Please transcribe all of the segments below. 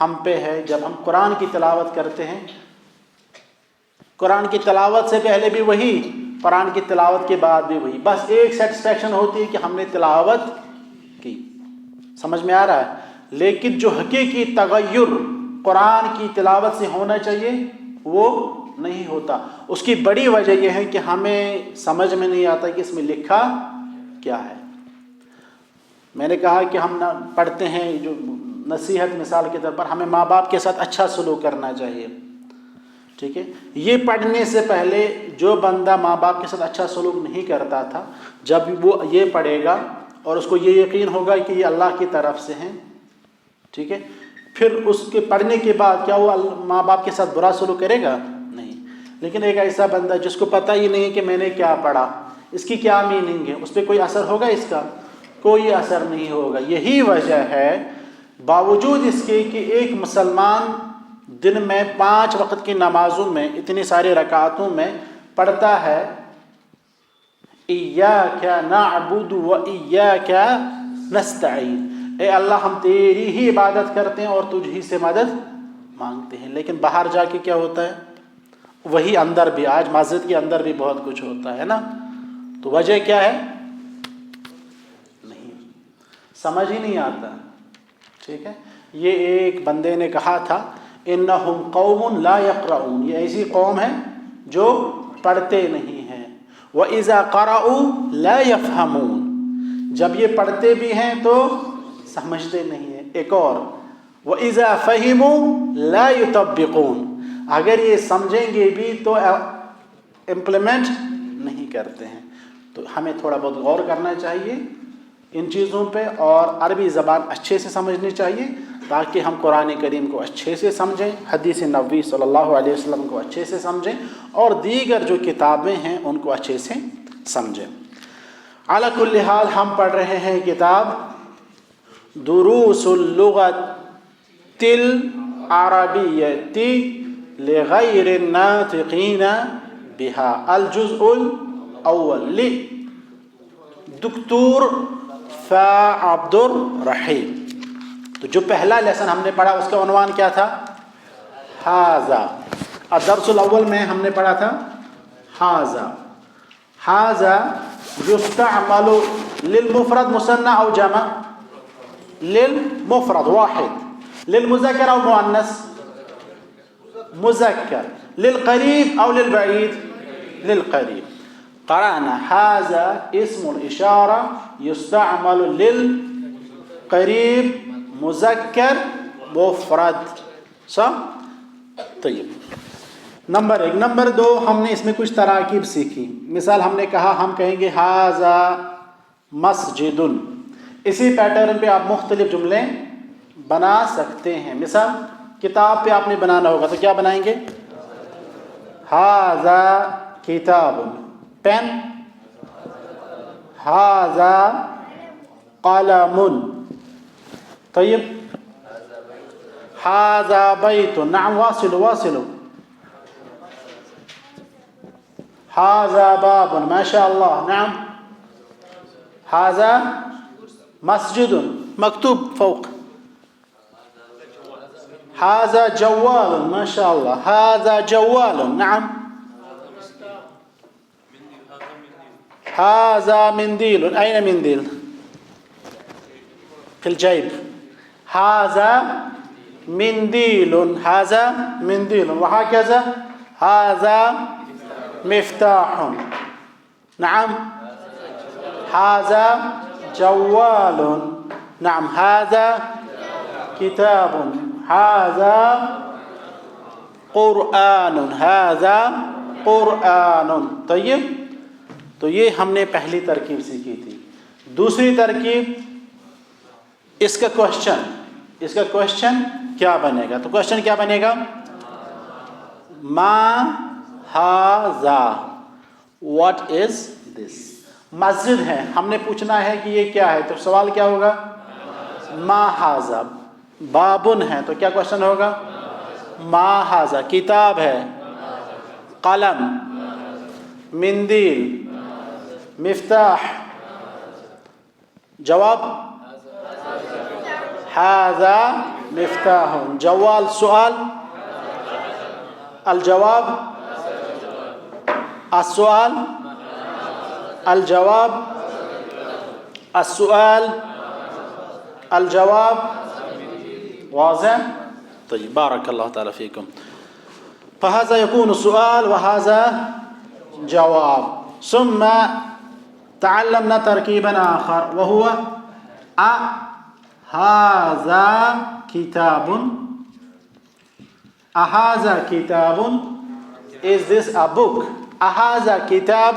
ہم پہ ہے جب ہم قرآن کی تلاوت کرتے ہیں، قرآن کی تلاوت سے پہلے بھی وہی، قرآن کی تلاوت کے بعد بھی وہی، بس ایک سیٹسفیکشن ہوتی ہے کہ ہم نے تلاوت کی، سمجھ میں آ رہا ہے۔ لیکن جو حقیقی تغیر قرآن کی تلاوت سے ہونا چاہیے وہ نہیں ہوتا۔ اس کی بڑی وجہ یہ ہے کہ ہمیں سمجھ میں نہیں آتا کہ اس میں لکھا کیا ہے۔ میں نے کہا کہ ہم پڑھتے ہیں جو نصیحت، مثال کے طور پر ہمیں ماں باپ کے ساتھ اچھا سلوک کرنا چاہیے، ٹھیک ہے۔ یہ پڑھنے سے پہلے جو بندہ ماں باپ کے ساتھ اچھا سلوک نہیں کرتا تھا، جب وہ یہ پڑھے گا اور اس کو یہ یقین ہوگا کہ یہ اللہ کی طرف سے ہیں، ٹھیک ہے، پھر اس کے پڑھنے کے بعد کیا وہ ماں باپ کے ساتھ برا سلوک کرے گا؟ نہیں۔ لیکن ایک ایسا بندہ جس کو پتہ ہی نہیں کہ میں نے کیا پڑھا، اس کی کیا میننگ ہے، اس پہ کوئی اثر ہوگا؟ اس کا کوئی اثر نہیں ہوگا۔ یہی وجہ ہے باوجود اس کے کہ ایک مسلمان دن میں 5 وقت کی نمازوں میں اتنی ساری رکعتوں میں پڑھتا ہے ایاک نعبد و ایاک نستعین، اے اللہ ہم تیری ہی عبادت کرتے ہیں اور تجھ ہی سے مدد مانگتے ہیں، لیکن باہر جا کے کیا ہوتا ہے؟ وہی اندر بھی، آج مسجد کے اندر بھی بہت کچھ ہوتا ہے نا، تو وجہ کیا ہے؟ نہیں سمجھ ہی نہیں آتا، ٹھیک ہے۔ یہ ایک بندے نے کہا تھا انہم قوم لا یقرؤون، یہ ایسی قوم ہے جو پڑھتے نہیں ہیں، وَإِذَا قَرَأُوا لَا يَفْهَمُونَ، جب یہ پڑھتے بھی ہیں تو سمجھتے نہیں ہیں۔ ایک اور وَإِذَا فَهِمُوا لَا يُطَبِّقُونَ، اگر یہ سمجھیں گے بھی تو امپلیمنٹ نہیں کرتے ہیں۔ تو ہمیں تھوڑا بہت غور کرنا چاہیے ان چیزوں پہ، اور عربی زبان اچھے سے سمجھنی چاہیے تاکہ ہم قرآن کریم کو اچھے سے سمجھیں، حدیث نبوی صلی اللہ علیہ وسلم کو اچھے سے سمجھیں، اور دیگر جو کتابیں ہیں ان کو اچھے سے سمجھیں۔ علی کل حال ہم پڑھ رہے ہیں کتاب دروس اللغۃ العربیۃ لغیر الناطقین بها، الجزء الاول، دکتور عبد الرحیم۔ تو جو پہلا لیسن ہم نے پڑھا اس کا عنوان کیا تھا؟ ھذا۔ الدرس الاول میں ہم نے پڑھا تھا ھذا۔ ھذا یستعمل للمفرد مثنى او جمع؟ للمفرد واحد، للمذکر او مؤنث؟ مذکر، للقریب او للبعید؟ للقریب۔ قرأنا ھذا اسم الاشارہ یستعمل للقریب مذکر مفرد، صح؟ طیب، نمبر 1۔ نمبر 2، ہم نے اس میں کچھ تراکیب سیکھی۔ مثال ہم نے کہا ہم کہیں گے ھذا مسجد، اسی پیٹرن پہ آپ مختلف جملے بنا سکتے ہیں۔ مثال کتاب پہ آپ نے بنانا ہوگا تو کیا بنائیں گے؟ ھذا کتاب، پین، ھذا قلم، طيب، هذا بيت، نعم، واصلوا واصلوا، هذا باب، ما شاء الله، نعم، هذا مسجد، مكتوب فوق، هذا جوال، ما شاء الله، هذا جوال، نعم، هذا منديل، أين منديل؟ في الجيب، هذا منديل، هذا منديل، وهكذا، هذا مفتاح، نعم، هذا جوال، نعم، هذا كتاب، هذا قرآن، هذا قرآن۔ طيب، تو یہ ہم نے پہلی ترکیب سیکھی تھی۔ دوسری ترکیب، اس کا کوشچن کیا بنے گا؟ تو کوشچن کیا بنے گا؟ ما ھذا، واٹ از دس؟ مسجد ہے، ہم نے پوچھنا ہے کہ یہ کیا ہے، تو سوال کیا ہوگا؟ ما ھذا۔ بابن ہے تو کیا کوشچن ہوگا؟ ما ھذا۔ کتاب ہے، قلم، مندیل، مفتاح، جواب ھذا مفتاح. جوال سؤال. الجواب السؤال. الجواب السؤال. الجواب. واضح؟ طيب بارك الله تعالى فيكم. فهذا يكون سؤال وهذا جواب. ثم تعلمنا تركيبا آخر وهو أهذا كتاب. أهذا كتاب. Is this a book? أهذا كتاب.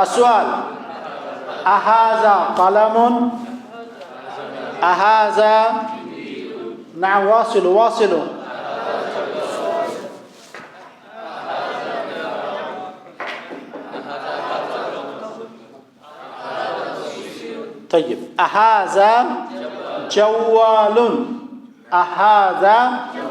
السؤال أهذا قلم. أهذا. نعم واصلوا واصلوا. طيب أهذا جوال. أهذا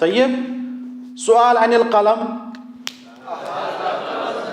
طيب سؤال عن القلم.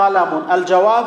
قلم. الجواب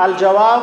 الجواب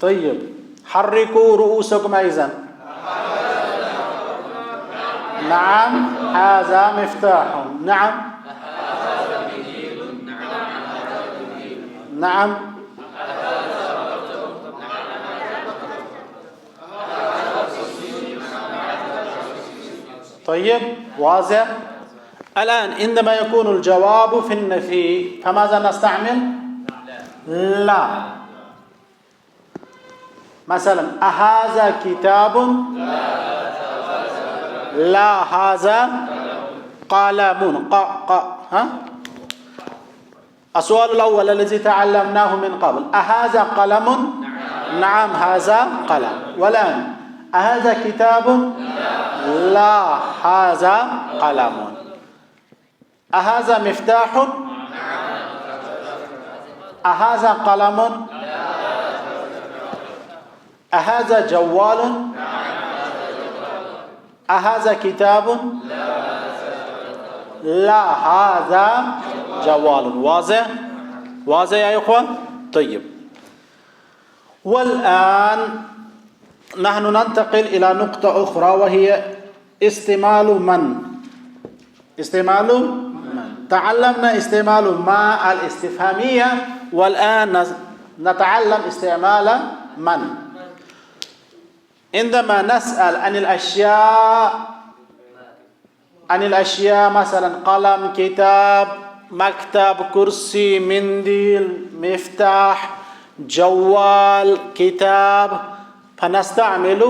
طيب حركوا رؤوسكم أيضا. نعم هذا مفتاح. نعم. نعم. طيب واضح. الآن عندما يكون الجواب في النفي فماذا نستعمل؟ لا. مثلا أهذا كتاب. لا هذا قلم. ها. السؤال الأول الذي تعلمناه من قبل أهذا قلم. نعم هذا قلم. والآن أهذا كتاب. لا هذا قلم. أهذا مفتاح. أهذا قلم. أهذا جوال. أهذا كتاب. لا هذا جوال. واضح واضح يا إخوان. طيب والآن نحن ننتقل إلى نقطة أخرى وهي استعمال من. استعمال من. تعلمنا استعمال ما الاستفهامية والآن نتعلم استعمال من. عندما نسأل عن الأشياء مثلا قلم كتاب مكتب كرسي منديل مفتاح جوال كتاب فنستعمل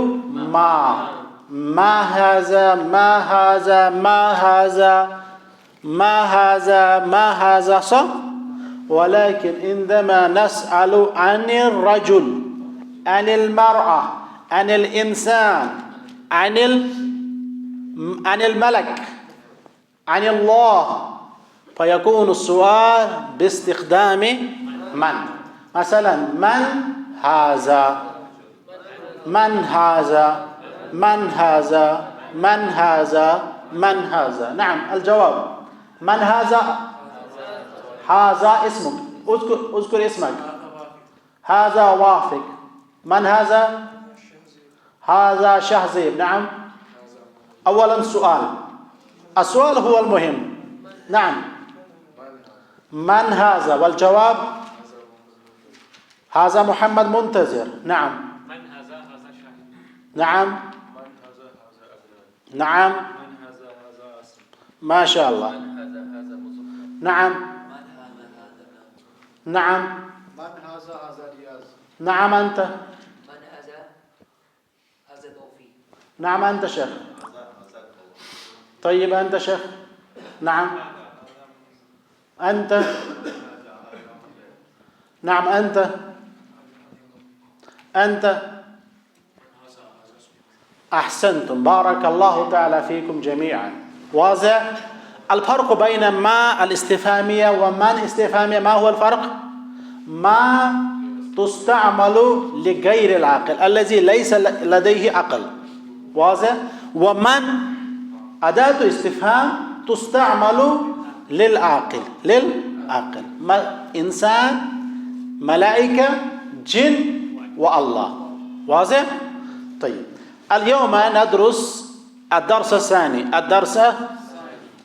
ما هذا ما هذا ما هذا ما هذا ما هذا صح. ولكن عندما نسأل عن الرجل عن المرأة عن الإنسان عن الملك عن الله فيكون السؤال باستخدام من. مثلا من هذا. من هذا. من هذا. من هذا. من هذا. نعم الجواب من هذا. هذا اسمك. اذكر اسمك. هذا وافق. من هذا. هذا شهزيب. نعم. أولا سؤال. السؤال هو المهم. نعم من هذا. والجواب هذا محمد منتظر. نعم. من هذا. هذا شاهد. نعم. من هذا. هذا أبناء. نعم من هذا. هذا أسم. ما شاء الله. من هذا. هذا مذكر. نعم. من هذا. هذا نام. نعم. من هذا. هذا رياض. نعم أنت. من هذا. هذا توفيق. نعم أنت شيخ. طيب أنت شيخ. نعم. أنت نعم أنت أحسنتم بارك الله تعالى فيكم جميعا. واضح؟ الفرق بين ما الاستفهامية ومن الاستفهامية ما هو الفرق؟ ما تستعمل لغير العاقل الذي ليس لديه عقل. واضح؟ ومن أداة استفهام تستعمل للعاقل إنسان ملائكة جن والله. واضح؟ طيب اليوم ندرس الدرس الثاني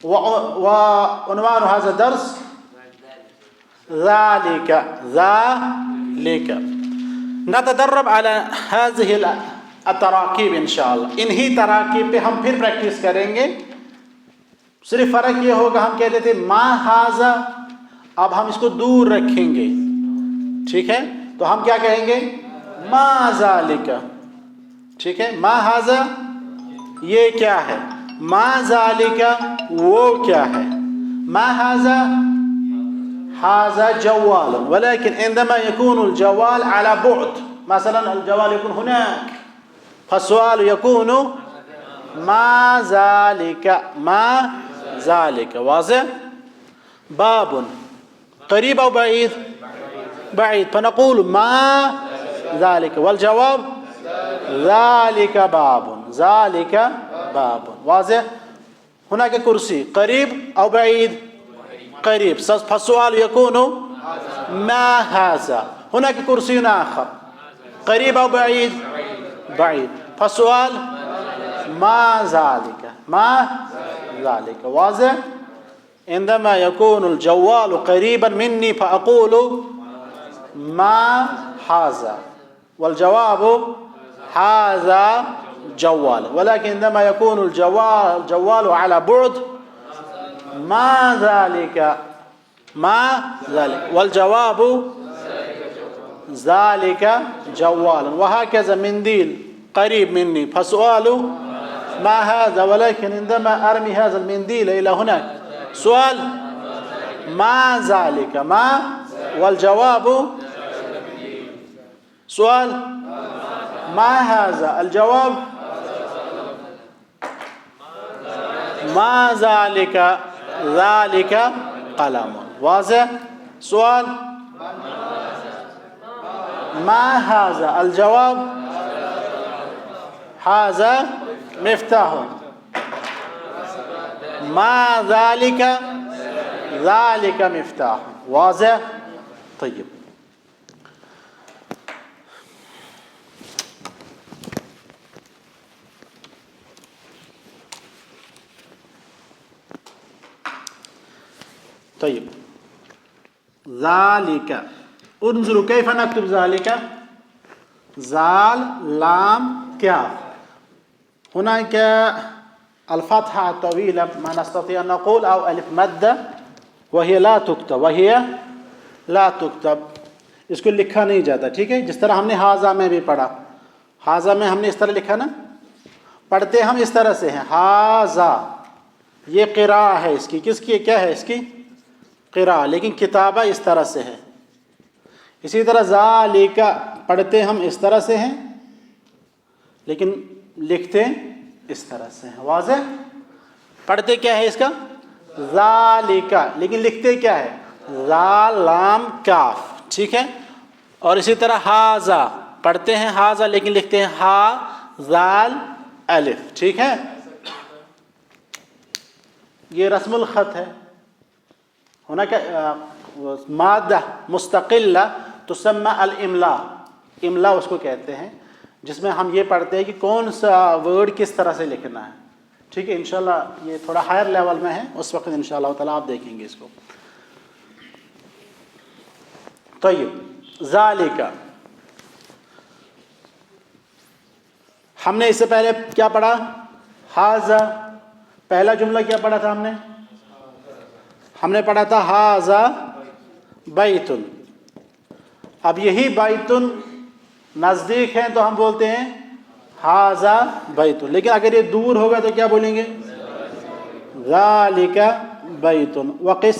وعنوان هذا الدرس ذلك. نتدرب على هذه التراکیب انشاءاللہ. انہی تراکیب پہ ہم پھر پریکٹس کریں گے. صرف فرق یہ ہوگا ہم کہتے تھے ما ھذا، اب ہم اس کو دور رکھیں گے. ٹھیک ہے؟ تو ہم کیا کہیں گے؟ ما ذالک. ٹھیک ہے؟ ما ھذا یہ کیا ہے، ما ذالک وہ کیا ہے. ما ھذا هذا جوال، ولكن عندما يكون الجوال على بعد، مثلا الجوال يكون هناك، فالسؤال يكون ما ذلك. واضح؟ باب قريب أو بعيد؟ بعيد، فنقول ما ذلك، والجواب ذلك باب. واضح؟ هناك كرسي قريب أو بعيد؟ قريب، فالسؤال يكون ما هذا. هناك كرسي آخر قريب أو بعيد؟ بعيد، فالسؤال ما ذلك. واضح؟ عندما يكون الجوال قريبا مني فأقول ما هذا، والجواب هذا جوال. ولكن عندما يكون الجوال على بعد ما ذلك، والجواب ذلك جوال. وهكذا منديل قريب مني فسؤال ما هذا، ولكن عندما أرمي هذا المنديل إلى هناك سؤال ما ذلك، والجواب سؤال ما هذا، الجواب ما ذلك قلم. واضح؟ سؤال ما هذا، الجواب هذا مفتاح. ما ذلك مفتاح. واضح؟ طيب ذلك، انظروا كيف نكتب ذلك. زال لام كاف. هناك الفتحة الطويلة ما نستطيع أن نقول، أو ألف مدة وهي لا تكتب. اس کو لکھا نہیں جاتا. ٹھیک ہے؟ جس طرح ہم نے حاضہ میں بھی پڑھا، حاضہ میں ہم نے اس طرح لکھا نا، پڑھتے ہم اس طرح سے ہیں حاضہ. یہ قراءہ ہے اس کی، کس کی کیا ہے اس کی؟ قراءہ. لیکن کتابہ اس طرح سے ہے. اسی طرح ذالک پڑھتے ہم اس طرح سے ہیں لیکن لکھتے اس طرح سے ہیں. واضح؟ پڑھتے کیا ہے اس کا؟ ذالک، لیکن لکھتے کیا ہے؟ زال لام کاف. ٹھیک ہے؟ اور اسی طرح حاضہ پڑھتے ہیں حاضہ لیکن لکھتے ہیں ہا زال الف. ٹھیک ہے؟ یہ رسم الخط ہے. هناك مادہ مستقلہ تسمى الاملاء. املاء اس کو کہتے ہیں، جس میں ہم یہ پڑھتے ہیں کہ کون سا ورڈ کس طرح سے لکھنا ہے. ٹھیک ہے؟ انشاءاللہ یہ تھوڑا ہائر لیول میں ہے، اس وقت انشاءاللہ تعالیٰ آپ دیکھیں گے اس کو. طيب ذالک، ہم نے اس سے پہلے کیا پڑھا؟ حاضہ. پہلا جملہ کیا پڑھا تھا ہم نے پڑھا تھا حاضہ بیتن. اب یہی بیتن نزدیک ہیں تو ہم بولتے ہیں حاضہ بیتن، لیکن اگر یہ دور ہوگا تو کیا بولیں گے؟ ذالک بیتن. وقس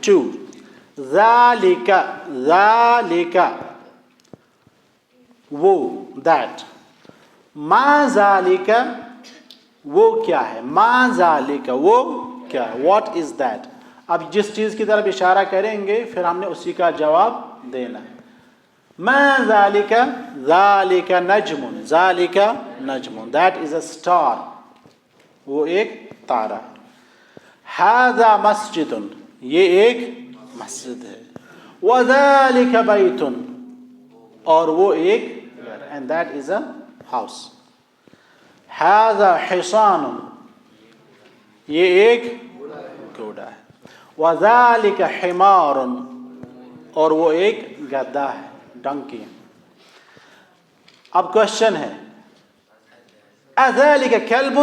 2। ذالک ذالک وہ that ما ذالک وہ کیا ہے ما ذالک وہ کیا ہے what is that. اب جس چیز کی طرف اشارہ کریں گے پھر ہم نے اسی کا جواب دینا ہے. ما ذالک ذالک نجم ذالک نجم that is a star وہ ایک تارہ ہے. ھذا مسجد یہ ایک مسجد ہے. وذالک بیت اور وہ ایک and that is a house. ھذا حصان یہ ایک گھوڑا ہے. وذالک حمار اور وہ ایک گدھا ہے ڈنکی. اب کوشچن ہے اذالک کلب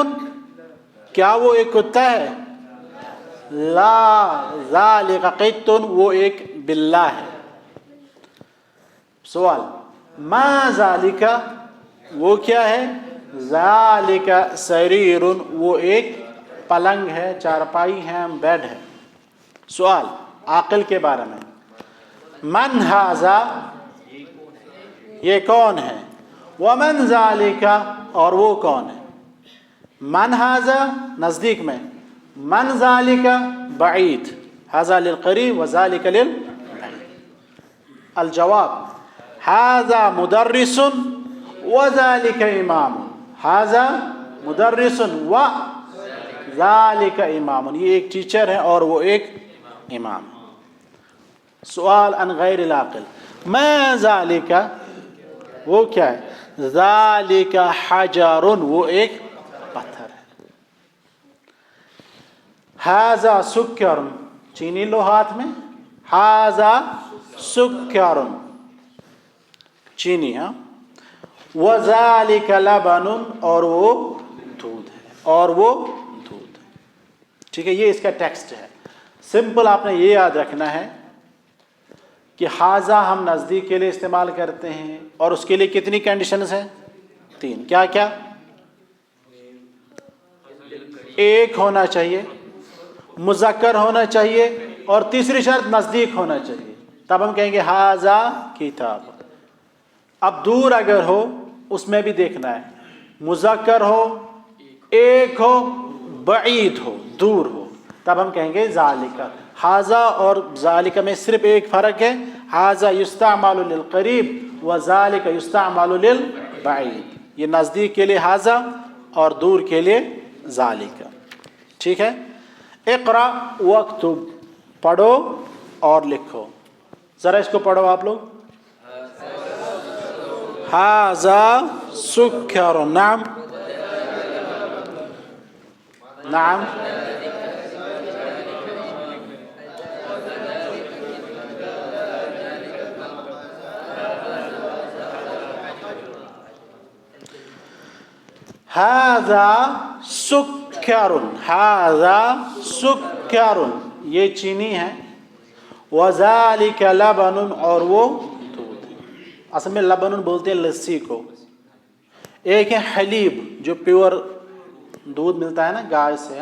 کیا وہ ایک کتا ہے؟ لا ذالک قط وہ ایک بلہ ہے. سوال ما ذالک وہ کیا ہے؟ ذالک سریر وہ ایک پلنگ ہے چارپائی ہے بیڈ ہے. سوال عاقل کے بارے میں من ھذا یہ کون ہے؟ ومن ذالک اور وہ کون ہے؟ من ھذا نزدیک میں من ذالک بعید ھذا للقریب وذالک للبعید. الجواب ھذا مدرس وذالک امام ھذا مدرس وذالک امام یہ ایک ٹیچر ہے اور وہ ایک امام. سوال عن غیر العاقل ما ذالک وہ کیا ہے؟ ذالک حجر وہ ایک پتھر ہے. ھذا سکر چینی لو ہاتھ میں ھذا سکر چینی ہاں. وذالک لبن اور وہ دودھ ہے اور وہ دودھ ہے. ٹھیک ہے یہ اس کا ٹیکسٹ ہے. سمپل آپ نے یہ یاد رکھنا ہے کہ ھذا ہم نزدیک کے لیے استعمال کرتے ہیں اور اس کے لیے کتنی کنڈیشنز ہیں؟ 3. کیا کیا؟ ایک ہونا چاہیے مذکر ہونا چاہیے اور تیسری شرط نزدیک ہونا چاہیے تب ہم کہیں گے ھذا کتاب. اب دور اگر ہو اس میں بھی دیکھنا ہے مذکر ہو ایک ہو بعید ہو دور ہو تب ہم کہیں گے ذالک. ھذا اور ذالک میں صرف ایک فرق ہے ھذا یستعمل للقریب وذالک یستعمل للبعید. یہ نزدیک کے لیے ھذا اور دور کے لیے ذالک. ٹھیک ہے. اقرا واکتب پڑھو اور لکھو. ذرا اس کو پڑھو آپ لوگ. ھذا سکر نعم نعم ھذا سکر ھذا سکر یہ چینی ہے. وذالک لبن اور وہ دودھ. اصل میں لبن بولتے ہیں لسی کو. ایک ہے حلیب جو پیور دودھ ملتا ہے نا گائے سے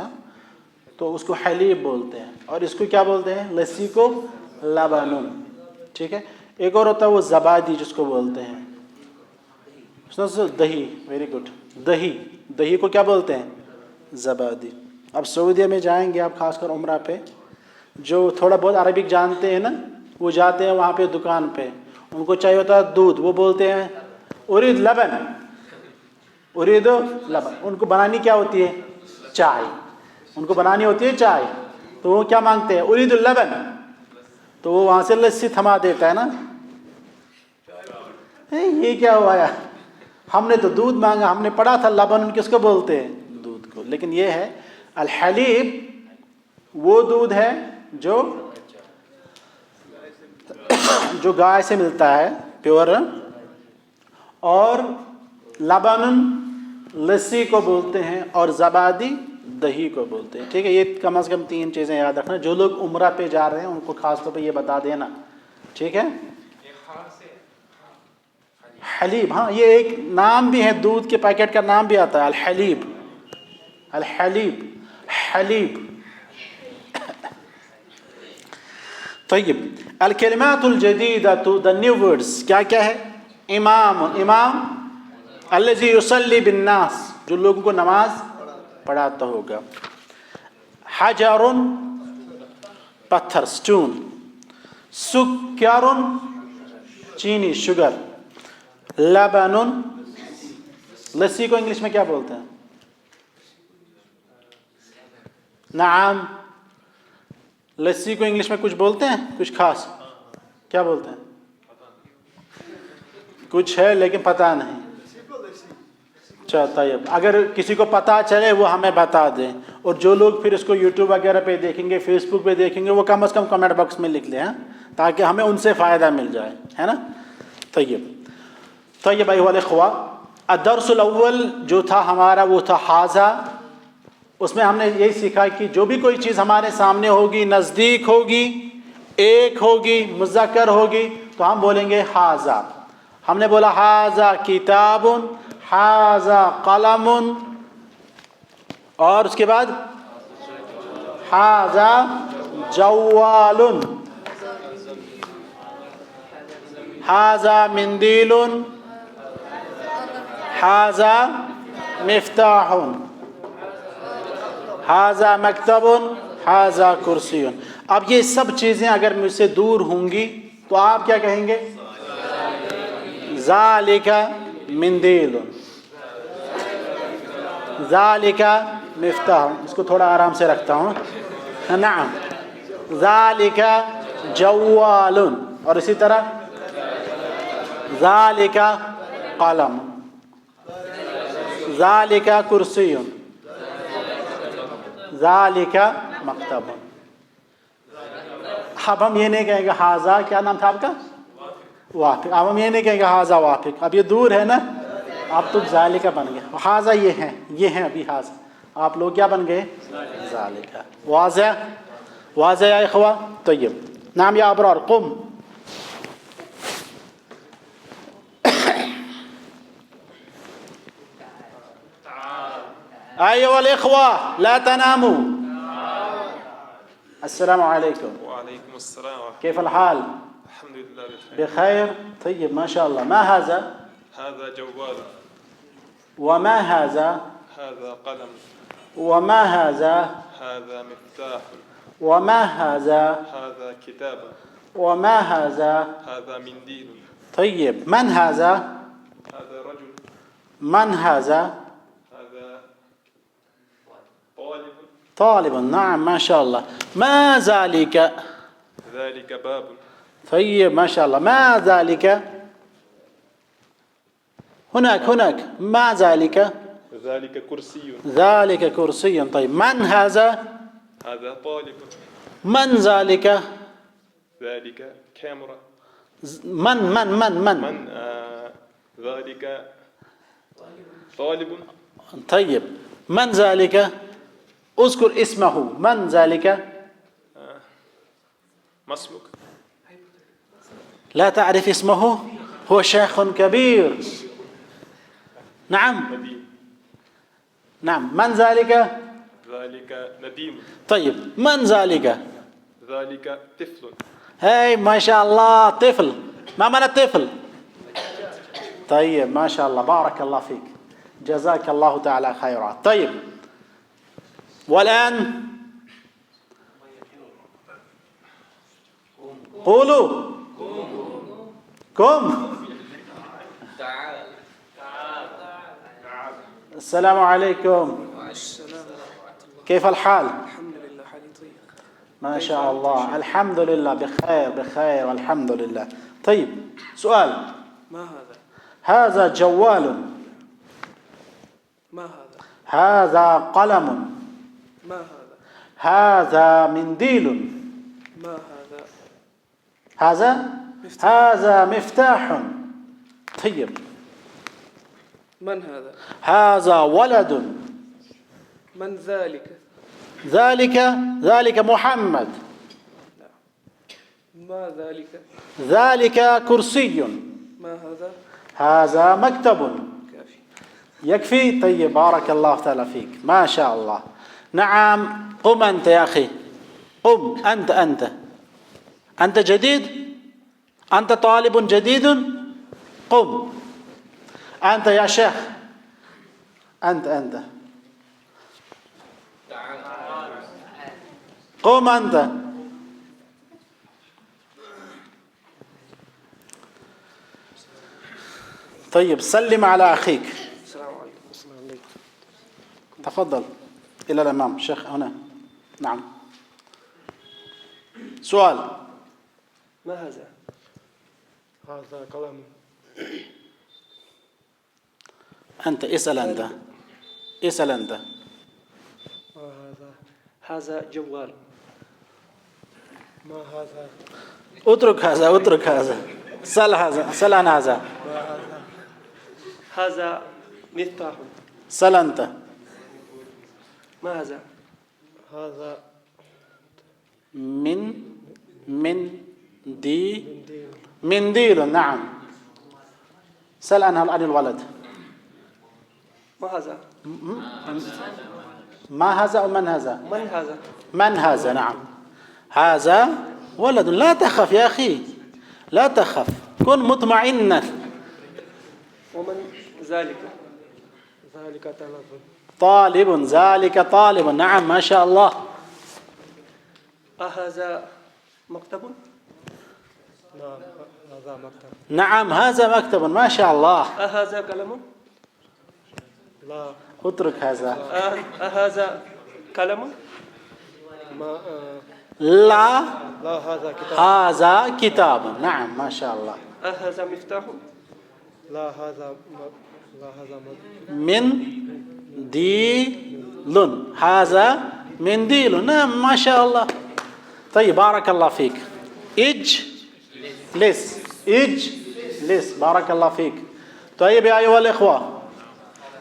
تو اس کو حلیب بولتے ہیں اور اس کو کیا بولتے ہیں لسی کو لبن. ٹھیک ہے. ایک اور ہوتا ہے وہ زبادی جس کو بولتے ہیں دہی. Very good. دہی کو کیا بولتے ہیں؟ زبادی. اب سعودیہ میں جائیں گے آپ خاص کر عمرہ پہ جو تھوڑا بہت عربک جانتے ہیں نا وہ جاتے ہیں وہاں پہ دکان پہ ان کو چاہیے ہوتا ہے دودھ وہ بولتے ہیں ارید لبن ارید لبن. ان کو بنانی کیا ہوتی ہے؟ چائے. ان کو بنانی ہوتی ہے چائے تو وہ کیا مانگتے ہیں؟ ارید اللبن. تو وہ وہاں سے لسی تھما دیتا ہے نا. یہ کیا ہوا ہے ہم نے تو دودھ مانگا ہم نے پڑھا تھا لبن کس کو بولتے ہیں؟ دودھ کو. لیکن یہ ہے الحلیب وہ دودھ ہے جو گائے سے ملتا ہے پیور. اور لبن لسی کو بولتے ہیں اور زبادی دہی کو بولتے ہیں. ٹھیک ہے. یہ کم از کم 3 چیزیں یاد رکھنا. جو لوگ عمرہ پہ جا رہے ہیں ان کو خاص طور پہ یہ بتا دینا. ٹھیک ہے. حلیب ہاں یہ ایک نام بھی ہے دودھ کے پیکٹ کا نام بھی آتا ہے الحلیب. الحلیب حلیب. طیب الکلمات الجدیدہ the new words کیا کیا ہے؟ امام امام الذی یصلی بالناس جو لوگوں کو نماز پڑھاتا ہوگا. حجر پتھر سٹون. سکر چینی شوگر. لبن لسی کو انگلش میں کیا بولتے ہیں؟ نعم لسی کو انگلش میں کچھ بولتے ہیں کچھ خاص کیا بولتے ہیں؟ کچھ ہے لیکن پتہ نہیں. اچھا طیب اگر کسی کو پتہ چلے وہ ہمیں بتا دیں اور جو لوگ پھر اس کو یوٹیوب وغیرہ پہ دیکھیں گے فیس بک پہ دیکھیں گے وہ کم از کم کمنٹ باکس میں لکھ لیں تاکہ ہمیں ان سے فائدہ مل جائے ہے نا. طیب ایھا الاخوہ الدرس الاول جو تھا ہمارا وہ تھا حاذا. اس میں ہم نے یہی سیکھا کہ جو بھی کوئی چیز ہمارے سامنے ہوگی نزدیک ہوگی ایک ہوگی مذکر ہوگی تو ہم بولیں گے حاذا. ہم نے بولا حاذا کتاب حاذا قلم اور اس کے بعد حاذا جوال حاذا مندیل حاذا مفتاح حاذا مکتب حاذا کرسی. اب یہ سب چیزیں اگر مجھ سے دور ہوں گی تو آپ کیا کہیں گے؟ ذالک مندیل ذالک مفتاح. اس کو تھوڑا آرام سے رکھتا ہوں. نعم ذالک جوال اور اسی طرح ذالک قلم ذالک کرسی ذالک مکتب. اب ہم یہ نہیں کہیں گے حاذا کیا نام تھا آپ کا؟ وافق. اب ہم یہ نہیں کہیں گے حاذا وافق. اب یہ دور ہے نا آپ تو ذالک بن گئے. حاذا یہ ہیں ابھی حاذا آپ لوگ کیا بن گئے؟ ذالک. واضح واضح یا اخوہ. طیب نام یا ابرار قم. أيها الإخوة لا تناموا. السلام عليكم. وعليكم السلام ورحمة كيف الحال؟ الله. الحمد لله بخير. بخير. طيب ما شاء الله. ما هذا؟ هذا جوال. وما هذا؟ هذا قلم. وما هذا؟ هذا مفتاح. وما هذا؟ هذا كتاب. وما هذا؟ هذا منديل. طيب من هذا؟ هذا رجل. من هذا؟ هذا طالب. طالب. نعم ما شاء الله. ما ذلك؟ ذلك باب. طيب ما شاء الله. ما ذلك؟ هناك ما ذلك؟ ذلك كرسي. ذلك كرسي. طيب من هذا؟ هذا طالب. من ذلك؟ ذلك كاميرا. من ذلك طالب. طيب من ذلك؟ اذكر اسمه. من ذلك؟ ما اسمك؟ لا تعرف اسمه؟ هو شيخ كبير. نعم نديم. نعم. من ذلك؟ ذلك نديم. طيب من ذلك؟ ذلك طفل. هاي ما شاء الله طفل. ما معنى طفل؟ طيب ما شاء الله بارك الله فيك جزاك الله تعالى خيرا. طيب والآن قولوا قم. السلام عليكم. كيف الحال؟ الحمد لله حالي طيب. ما شاء الله الحمد لله بخير والحمد لله. طيب سؤال. ما هذا؟ هذا جوال. ما هذا؟ هذا قلم. ما هذا؟ هذا منديل. ما هذا؟ هذا مفتاح. طيب من هذا؟ هذا ولد. من ذلك؟ ذلك محمد. ما ذلك؟ ذلك كرسي. ما هذا؟ هذا مكتب. كافي. يكفي. طيب بارك الله تعالى فيك ما شاء الله. نعم قم أنت يا أخي. قم أنت أنت جديد، أنت طالب جديد، قم. أنت يا شيخ، أنت قم أنت. طيب سلم على أخيك. السلام عليكم. السلام عليكم. تفضل إلى الأمام شيخ هنا. نعم. سؤال. ما هذا؟ هذا قلم. أنت اسأل أنت. اسأل أنت. ما هذا؟ هذا جوال. ما هذا؟ اترك هذا. سل عن هذا. ما هذا؟ هذا مفتاح. سل أنت. ما هذا؟ هذا منديل. نعم. سل عن الولد. ما هذا؟ ما هذا أو من هذا؟ من هذا؟ من هذا؟ نعم. هذا ولد. لا تخف يا أخي، لا تخف، كن مطمئنا. ومن ذلك؟ ذلك طلب. طالب. ذلك طالب. نعم ما شاء الله. أهذا مكتب؟ نعم هذا مكتب. نعم هذا مكتب. ما شاء الله. أهذا قلم؟ لا. اترك هذا. أهذا قلم؟ ما لا. لا هذا كتاب. هذا كتاب. نعم ما شاء الله. أهذا مفتاح؟ لا هذا منديل. هذا منديل. نعم ما شاء الله. طيب بارك الله فيك. اجلس. بارك الله فيك. طيب يا أيها الإخوة،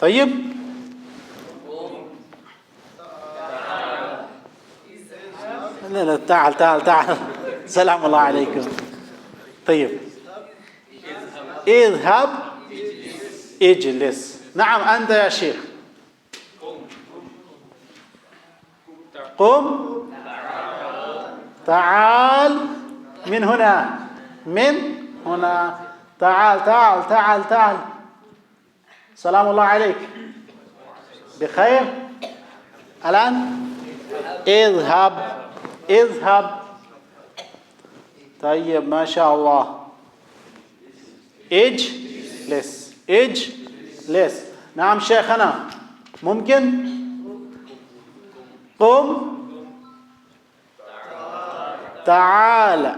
طيب لا تعال سلام الله عليكم. طيب اذهب اجلس. نعم أنت يا شيخ. قم. تعال. من هنا. تعال. سلام الله عليك. بخير. الآن اذهب. طيب ما شاء الله. اجلس. نعم شيخنا ممكن. قم. تعال.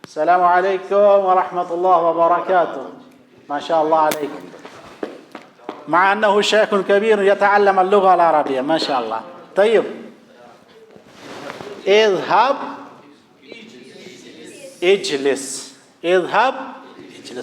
السلام عليكم ورحمة الله وبركاته. ما شاء الله عليك. مع أنه شيخ كبير يتعلم اللغة العربية ما شاء الله. طيب اذهب اجلس.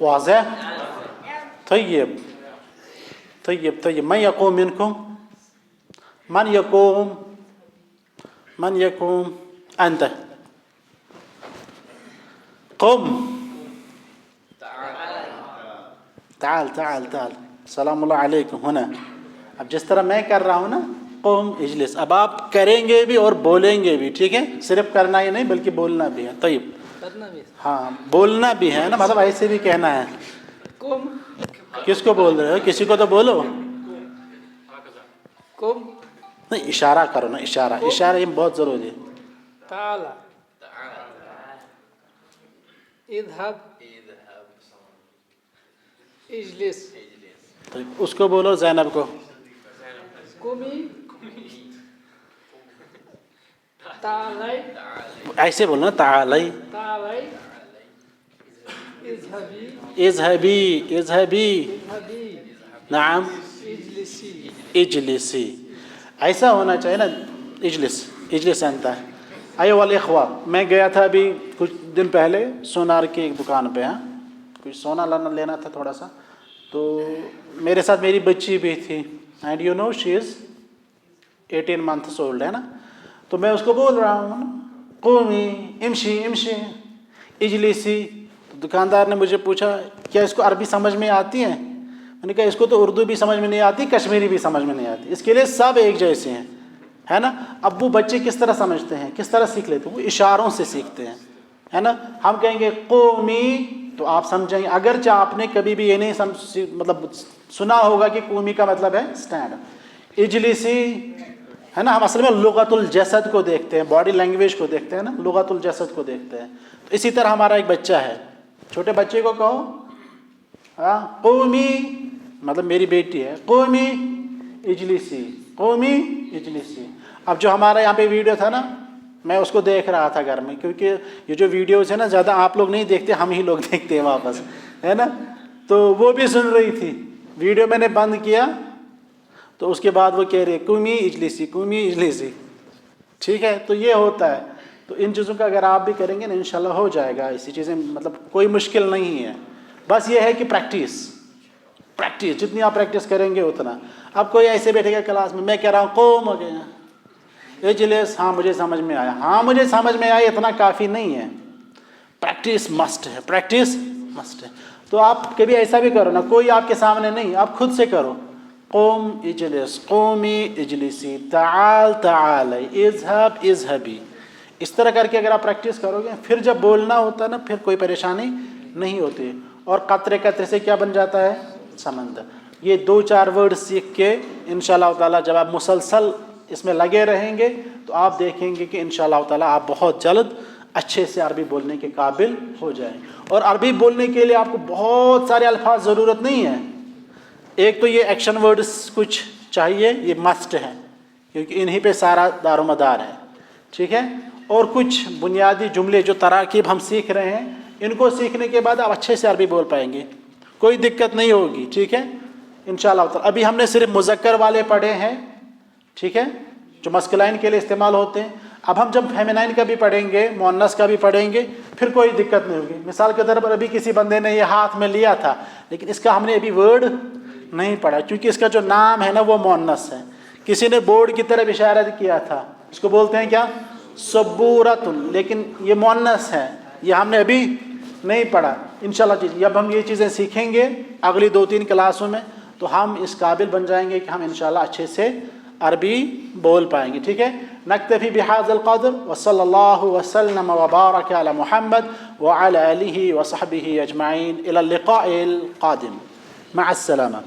واضح؟ طيب طيب طيب من يقوم منكم؟ من يقوم أنت قم تعال تعال تعال سلام اللہ علیکم ہونا. اب جس طرح میں کر رہا ہوں نا قم اجلس، اب آپ کریں گے بھی اور بولیں گے بھی، ٹھیک ہے؟ صرف کرنا ہی نہیں بلکہ بولنا بھی ہے. طيب ہاں بولنا بھی ہے نا، مطلب ایسے بھی کہنا ہے. قم کس کو بول رہے ہو؟ کسی کو تو بولو. قم نہیں اشارہ کرو نا، اشارہ یہ بہت ضروری ہے. تعال اذهب اجلس طيب اس کو بولو زینب کو. قومي تعالي ایسے بولو نا تعالی. تعالي اذهبي اذهبی اذهبی اذهبي نعم اجلسي اجلسی، ایسا ہونا چاہیے نا. اجلس اجلس انت. ایوہ الاخوہ، میں گیا تھا ابھی کچھ دن پہلے سونار کی ایک دکان پہ، ہاں کچھ سونا لینا تھا تھوڑا سا، تو میرے ساتھ میری بچی بھی تھی. And you know she is 18 months old ہے نا. تو میں اس کو بول رہا ہوں قومی امشی امشی اجلسی. تو دکاندار نے مجھے پوچھا کیا اس کو عربی سمجھ میں آتی ہے؟ میں نے کہا اس کو تو اردو بھی سمجھ میں نہیں آتی، کشمیری بھی سمجھ میں نہیں آتی، اس کے لیے سب ایک جیسے ہیں، ہے نا. اب وہ بچے کس طرح سمجھتے ہیں، کس طرح سیکھ لیتے ہیں؟ وہ اشاروں سے سیکھتے ہیں، ہے نا. ہم کہیں گے قومی تو آپ سمجھیں گے، اگرچہ آپ نے کبھی بھی یہ نہیں مطلب سنا ہوگا کہ قومی کا مطلب ہے اسٹینڈ. اجلسی ہے نا، ہم اصل میں لغت الجسد کو دیکھتے ہیں، باڈی لینگویج کو دیکھتے ہیں نا، لغت الجسد کو دیکھتے ہیں. تو اسی طرح ہمارا ایک بچہ ہے، چھوٹے بچے کو کہو قومی، مطلب میری بیٹی ہے، قومی اجلسی قومی اجلسی. اب جو ہمارا یہاں پہ ویڈیو تھا نا، میں اس کو دیکھ رہا تھا گھر میں، کیونکہ یہ جو ویڈیوز ہیں نا زیادہ آپ لوگ نہیں دیکھتے، ہم ہی لوگ دیکھتے ہیں واپس، ہے نا. تو وہ بھی سن رہی تھی. ویڈیو میں نے بند کیا تو اس کے بعد وہ کہہ رہی ہے قومی اجلسی قومی اجلسی. ٹھیک ہے، تو یہ ہوتا ہے. تو ان چیزوں کا اگر آپ بھی کریں گے نا انشاءاللہ ہو جائے گا. ایسی چیزیں مطلب کوئی مشکل نہیں ہے، بس یہ ہے کہ پریکٹس جتنی آپ پریکٹس کریں گے اتنا. اب کوئی ایسے بیٹھے گا کلاس میں کہہ رہا ہوں قوم ہو گیا اجلس، ہاں مجھے سمجھ میں آیا، ہاں مجھے سمجھ میں آیا اتنا کافی نہیں ہے. پریکٹس مسٹ ہے، پریکٹس مسٹ ہے. تو آپ کبھی ایسا بھی کرو نا، کوئی آپ کے سامنے نہیں، آپ خود سے کرو. قوم اجلس قومی اجلسی تعال تعالی اذهب اذهبی. اس طرح کر کے اگر آپ پریکٹس کرو گے، پھر جب بولنا ہوتا ہے نا پھر کوئی پریشانی نہیں ہوتی. اور قطرے قطرے سے کیا بن جاتا ہے؟ سمندر. یہ 2-4 ورڈ سیکھ کے انشاءاللہ تعالیٰ جب آپ مسلسل اس میں لگے رہیں گے تو آپ دیکھیں گے کہ انشاءاللہ تعالیٰ آپ بہت جلد اچھے سے عربی بولنے کے قابل ہو جائیں. اور عربی بولنے کے لیے آپ کو بہت سارے الفاظ ضرورت نہیں ہے. ایک تو یہ ایکشن ورڈز کچھ چاہیے، یہ مسٹ ہے کیونکہ انہی پہ سارا دار و مدار ہے. ٹھیک ہے، اور کچھ بنیادی جملے جو تراکیب ہم سیکھ رہے ہیں، ان کو سیکھنے کے بعد آپ اچھے سے عربی بول پائیں گے، کوئی دقت نہیں ہوگی. ٹھیک ہے انشاءاللہ تعالیٰ. ابھی ہم نے صرف مذکر والے پڑھے ہیں، ٹھیک ہے، جو مسکلائن کے لیے استعمال ہوتے ہیں. اب ہم جب فیمینائن کا بھی پڑھیں گے، مؤنث کا بھی پڑھیں گے، پھر کوئی دقت نہیں ہوگی. مثال کے طور پر ابھی کسی بندے نے یہ ہاتھ میں لیا تھا، لیکن اس کا ہم نے ابھی ورڈ نہیں پڑھا کیونکہ اس کا جو نام ہے نا وہ مؤنث ہے. کسی نے بورڈ کی طرف اشارہ کیا تھا، اس کو بولتے ہیں کیا؟ سبورۃ، لیکن یہ مؤنث ہے، یہ ہم نے ابھی نہیں پڑھا. انشاءاللہ جب ہم یہ چیزیں سیکھیں گے اگلی 2-3 کلاسوں میں تو ہم اس قابل بن جائیں گے کہ ہم انشاءاللہ اچھے سے عربی بول پائیں گے. ٹھیک ہے، نکتفی بہذا القدر وصلی اللہ وسلم وبارک علی محمد وعلی آلہ وصحبہ اجمعین. الی اللقاء القادم، مع السلامہ.